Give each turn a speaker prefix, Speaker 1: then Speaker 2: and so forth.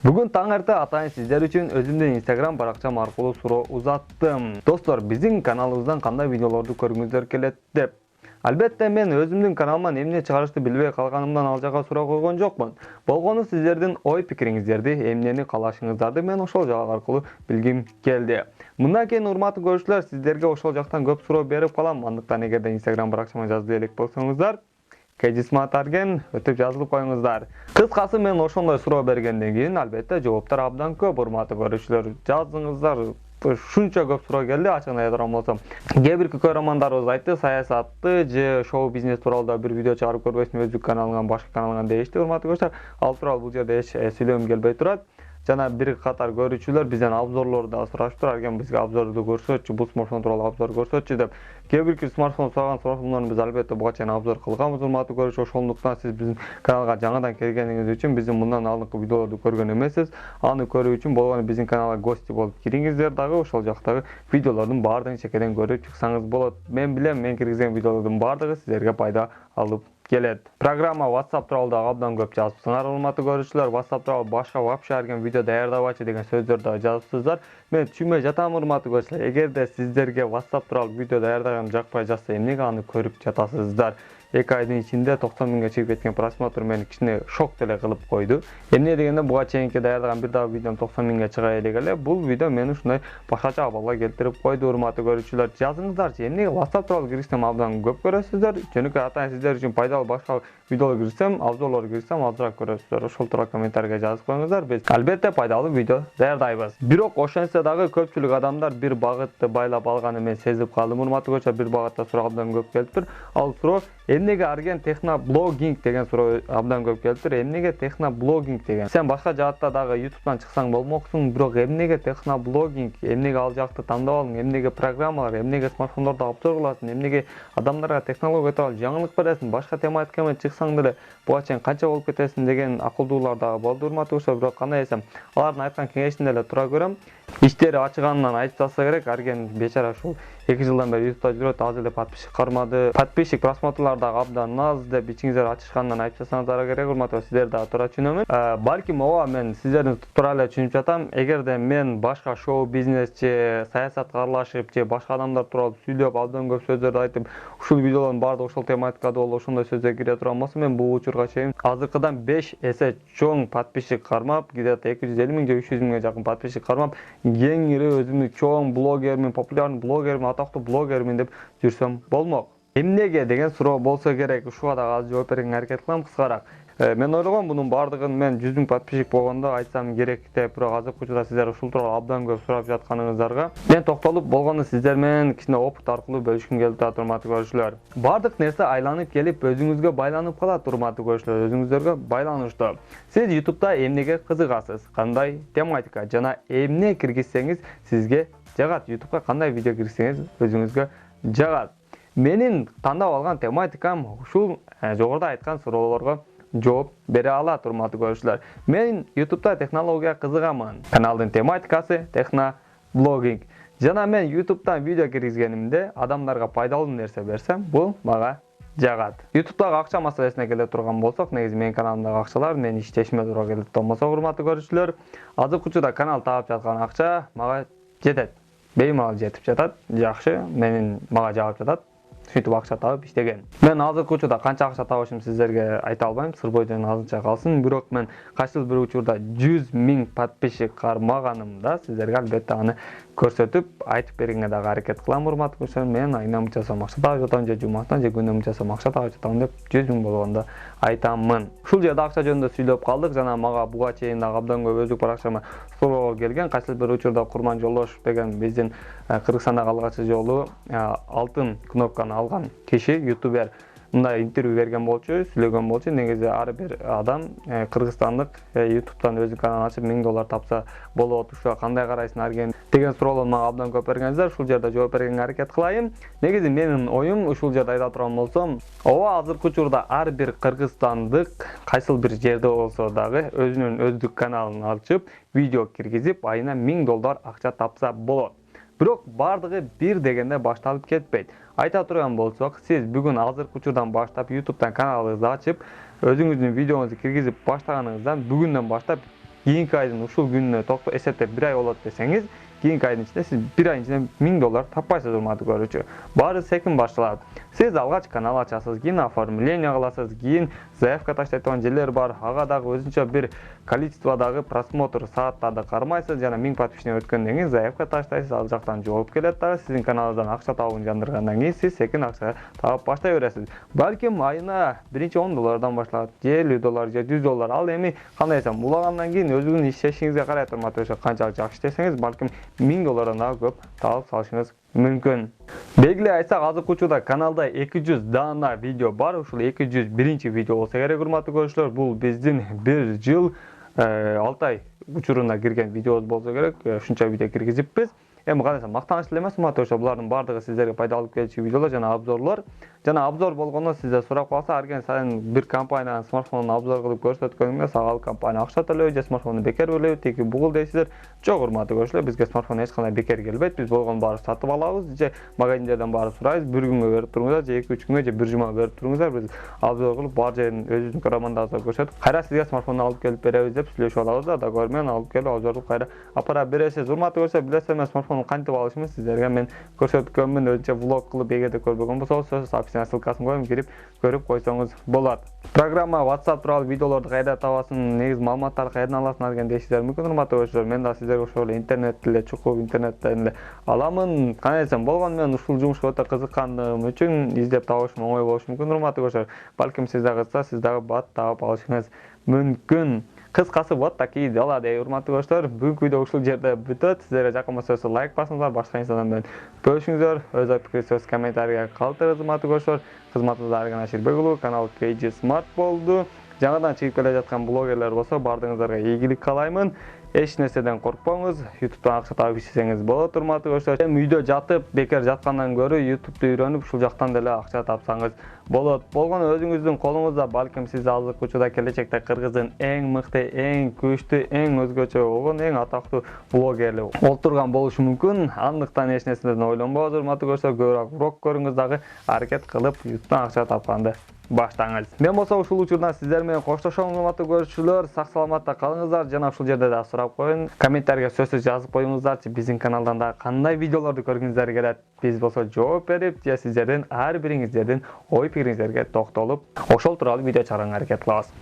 Speaker 1: Бүгін таңерте атайын сіздер үшін өзімден Instagram барақчам арқылы суроо узаттым. Достор, біздің каналыбыздан кандай видеоларды көргүңүздөр келет деп. Албетте мен өзімдің каналыман эмне чыгарышты билбей калганымдан ал жака суроо койгон жокмун. Болгону сиздердин ой пикириңиздерди, эмнени каалашыңыздарды мен ошол жак аркылуу билгим келди. Мындан кийин урматтуу көрүүчүлөр, сиздерге ошол жактан көп суроо берип калам. Андыктан эгерде Instagram баракчама жазды элек болсоңуздар, Кедисматарген өтүп жазылып коюңуздар. Кыскасы мен ошондой суроо бергенден кийин албетте жооптор абдан көп, урматтуу көрүүчүлөр. Жаздыңыздар, шунча көп суроо келди, ачыгын айтарым болсом. Кээ бир көрөрмандарыбыз айтты, саясатты же шоу бизнес тууралуу да бир видео чыгарып көрбөйсүңбү, өзбек каналыңан, башка каналыңан дешти, урматтуу көрүүчүлөр. Ал тууралуу бул жерде эч сүйлөгүм келбей турат. Жана бир катар көрүүчүлөр бизден обзорлорду да сурашыптыр. Арген бизге обзорду көрсөтчү, бул смартфон тууралуу обзор көрсөтчү деп. Кээ бир смартфон сураган суроолорун биз албетте буга чейин обзор кылганбыз, урматтуу көрүүчү. Ошондуктан сиз биздин каналга жаңадан келгениңиз үчүн, биздин мындан алдыңкы видеолорду көргөн эмессиз. Аны көрүү үчүн болгону биздин каналга гости болуп кириңиздер дагы, ошол жактагы видеолордун баардыгын чекеден көрүп чыксаңыз болот. Мен билем, мен киргизген видеолордун баардыгы сиздерге пайда алып келет. Программа WhatsApp тууралуу да абдан көп жазыпсыңар, урматтуу көрүүчүлөр. WhatsApp тууралуу башка вообще арген видео даярдабачы деген сөздөрдү да жазыпсыздар. Мен түшүнбөй жатам, урматтуу көрүүчүлөр. Эгерде сиздерге WhatsApp тууралуу видео даярдаган жакпай жатса, эмнеге аны көрүп жатасыздар? 2 айдын ичинде 90 миңге чыгып кеткен просмотр мени кичине шок деле кылып койду. Эмне дегенде буга чейинки даярдаган бир дагы видеом 90 миңге чыга элек. Бул видео мени ушундай башкача абалга келтирип койду, урматтуу көрүүчүлөр. Жазыңыздарчы, эмнеге WhatsApp тууралуу киришсем абдан көп көрөсүздөр? Жөнөкөй атайын сиздер үчүн пайдалуу башка видеолор кирсем, обзорлор кирсем азыраак көрөсүздөр. Ошол тууралуу комментарийге жазып коюңуздар. Биз албетте пайдалуу видео даярдайбыз. Бирок ошентсе дагы көпчүлүк адамдар бир багытты байлап алганын мен сезип калдым, урматтуу көрүүчүлөр. Бир багытта суроо абдан көп келиптир. Ал суроо эмнеге арген техноблогинг деген суроо абдан көп келиптир. Эмнеге техноблогинг деген? Сен башка жаатта дагы YouTube'дан чыксаң болмоксуң, бирок эмнеге техноблогинг? Эмнеге ал жакты тандап алдың? Эмнеге программалар, эмнеге смартфондорду обзор кыласың? Эмнеге адамдарга технология тууралуу жаңылык бересиң? Башка тематика менен чыксаң деле буга чейин канча болуп кетесиң деген акылдуулар дагы болду, урматтуу көрүүчүлөр. Бирок кандай десем, алардын айткан кеңешинде эле тура көрөм. Иштери ачыганынан айтып жатса керек. Арген бечара ушул 2 жылдан бери YouTube'да жүрөт, азыр эле подписчик кармады. Подписчик просмотрлар дагы абдан аз деп ичиңиздер ачышкандан айтып жатсаңыздар керек, урматтуу. Сиздер дагы туура түшүнөмүн. Балким ооба мен сиздердин туура эле түшүнүп жатам. Эгерде мен башка шоу бизнес же саясатка аралашып же башка адамдар тууралуу сүйлөп, абдан көп сөздөрдү айтып, ушул видеолордун баардыгы ошол тематикада болуп, ошондой сөздөр кире турган болсо, мен бул учурга чейин азыркыдан 5 эсе чоң подписчик кармап, где-то 250 миң же 300 миңге жакын подписчик кармап, эң ири өзүмдүн чоң блогермин, популярный блогермин, атактуу блогермин деп жүрсөм болмок. Эмнеге деген суроо болсо керек. Ушуга дагы азыр жооп берүүгө аракет кылам кыскараак. Мен ойлогом мунун баардыгын мен 100 миң подписчик болгондо айтсам керек деп, бирок азыркы учурда сиздер ушул тууралуу абдан көп сурап жатканыңыздарга мен токтолуп болгону сиздер менен кичине опыт аркылуу бөлүшкүм келип турат, урматтуу көрүүчүлөр. Баардык нерсе айланып келип өзүңүзгө байланып калат, урматтуу көрүүчүлөр. Өзүңүздөргө байланыштуу. Сиз YouTube'да эмнеге кызыгасыз? Кандай тематика жана эмне киргизсеңиз сизге жагат? YouTube'га кандай видео киргизсеңиз өзүңүзгө жагат? Менин тандап алган тематикам ушул жогоруда айткан суроолорго жооп бере алат, урматтуу көрүүчүлөр. Мен YouTube'да технология кызыгамын. Каналдын тематикасы техноблогинг. Жана мен YouTube'дан видео киргизгенимде адамдарга пайдалуу нерсе берсем, бул мага жагат. YouTube'дагы акча маселесине келе турган болсок, негизи менин каналымдагы акчалар менин иштешиме туура келет. Болмосо, урматтуу көрүүчүлөр, азыркы учурда канал таап жаткан акча мага жетет. Беймалал жетип жатат. Жакшы, мага жагып жатат. Сөйтүп акча таап иштеген. Мен азыркы учурда канча акча табышым сиздерге айта албайм, сыр бойдон азырынча калсын. Бирок мен кайсыл бир учурда 100 миң подписчик кармаганымда сиздерге албетте аны көрсөтүп, айтып бергенге дагы аракет кылам, урматтуу көрүүчүлөр. Мен айына мынча сом акча таап жатам, же жумасынан, же күнүнө мынча сом акча таап жатам деп 100 миң болгондо айтамын. Ушул жерде акча жөнүндө сүйлөп калдык, жана мага буга чейин дагы абдан көп өзбек баракчама суроо келген. Кайсыл бир учурда Курман Жолдошев деген биздин Кыргызстандагы алгачкы жолу алтын кнопканы алган киши, ютубер, мындай интервью берген болчу, сүйлөгөн болчу. Негизи ар бир адам кыргызстандык YouTube'дан өзүнүн каналын ачып $1000 тапса болот. Ушуга кандай карайсың арген деген суроолорду мага абдан көп бергенсиздер. Ушул жерде жооп бергенге аракет кылайын. Негизи менин оюм ушул жерде айта турган болсом, ооба азыркы учурда ар бир кыргызстандык кайсыл бир жерде болсо дагы өзүнүн өздүк каналын ачып, видео киргизип, айына $1000 акча тапса болот. Бирок бардыгы бир дегенде башталып кетпейт. Айта турган болсок, сиз бүгүн азыркы учурдан баштап YouTube'дан каналыңызды ачып, өзүңүздүн видеоңузду киргизип баштаганыңыздан бүгүндөн баштап кийинки айдын ушул күнүнө эсептеп 1 ай болот десеңиз, кийинки айдын ичинде сиз 1 айдын ичинде $1000 таппайсыз урматтуу көрүүчү. Баары секин башталат. Сиз алгач канал ачасыз, кийин оформление кыласыз, кийин заявка таштайт турган жерлер бар. Ага дагы өзүнчө бир количестводагы просмотр сааттарды кармайсыз, жана 1000 подписчиктен өткөндөн кийин заявка таштайсыз, ал жактан жооп келет дагы. Сиздин каналыңыздан акча табууну жандыргандан кийин сиз секин акча таап баштай бересиз. Балким айына биринчи $10 башталат, же $50, же $100. Ал эми кандай десем, улагандан кийин өзүңүздүн иштешиңизге карайт урматтуу көрүүчүлөр. Канчалык жакшы иштесеңиз, балким $1000 дагы көп таап салышыңыз мүмкүн. Белгилей айтсак, азыркы учурда каналда 200 дана видео бар. Ушул 201 видео болсо керек урматтуу көрүүчүлөр. Бул биздин 1 жыл 6 ай учурунда кирген видеобуз болсо керек. Ушунча видео киргизиппиз. Эми кандай десем, мактаныч эле эмес урматтуу көрүүчүлөр. Булардын баардыгы сиздерге пайда алып келчү видеолор жана обзорлор. Жана обзор болгондо сизде сурап калса, арген сайын бир компаниянын смартфонун обзор кылып көрсөткөнүңдө сага ал компания акча төлөйбү же смартфонду бекер төлөйбү, тиги бугул дейсиздер. Жок урматтуу көрүүчүлөр, бизге смартфон эч кандай бекер келбейт. Биз болгон баарын сатып алабыз же магазиндерден барып сурайбыз. Bir күнгө берип туруңуздар же 2-3 күнгө же 1 жума берип туруңуздар. Биз обзор кылып бар жерин өзүбүздүн командабызга көрсөтүп, кайра сизге смартфонду алып келип беребиз деп сүйлөшүп алабыз да, договор менен алып келип обзор кылып кайра апара бересиз. Урматтуу көрүүчүлөр, билесиздер, мен смартфонду кантип алышымды сиздерге мен көрсөткөнмүн, өзүнчө влог кылып, эгерде көрбөгөн болсоңуз, описание ссылкасын коем, кирип көрүп койсоңуз болот. Программа WhatsApp тууралуу видеолорду кайда табасың, негиз маалыматтарды кайдан аласың деген дейсиздер мүмкүн урматтуу көрүүчүлөр. Мен да сиздерге ошол эле интернеттен эле чукуп, интернеттен эле аламын. Кандай десем, болгону мен ушул жумушка өтө кызыкканым үчүн издеп табышым оңой болушу мүмкүн урматтуу көрүүчүлөр. Балким сиз дагы кызыкса, сиз дагы бат таап алышыңыз мүмкүн. Кыскасы вот такие дела дей урматтуу көрүүчүлөр. Бүгүнкү видео ушул жерде бүтөт. Сиздерге жакын болсо лайк басыңыздар, башка инстадан менен бөлүшүңүздөр. Өз ой пикириңизди комментарийге калтырыңыз урматтуу көрүүчүлөр. Кызматыңызда Арган Аширбек уулу, канал KG Smart болду. Жаңадан чыгып келе жаткан блогерлер болсо, бардыгыңыздарга ийгилик каалаймын. Эч нерседен коркпоңуз. YouTube'дан акча таап иштесеңиз болот урматтуу көрүүчүлөр. Эми үйдө жатып, бекер жаткандан көрө YouTube'ду үйрөнүп, ушул жактан деле акча тапсаңыз болот. Болгону өзүңүздүн колуңузда. Балким сиз азыркы учурда келечекте Кыргыздын эң мыкты, эң күчтүү, эң өзгөчө болгон, эң атактуу блогери олтурган болушу мүмкүн. Андыктан эч нерседен ойлонбоңуз урматтуу көрүүчүлөр. Көбүрөөк урок көрүңүз дагы, аракет кылып YouTube'дан акча тапканды баштаңыз. Мен болсо ушул учурда сиздер менен коштошом урматтуу көрүүчүлөр. Сак саламатта калыңыздар. Жана ушул жерде да сурап коеюн. Комментарийге сөзсүз жазып коюңуздарчы, биздин каналдан да кандай видеолорду көргүңүздөр келет. Биз болсо жооп берип, же сиздердин ар бириңиздердин ой пикириңиздерге токтолуп, ошол тууралуу видео чыгарганга аракет кылабыз.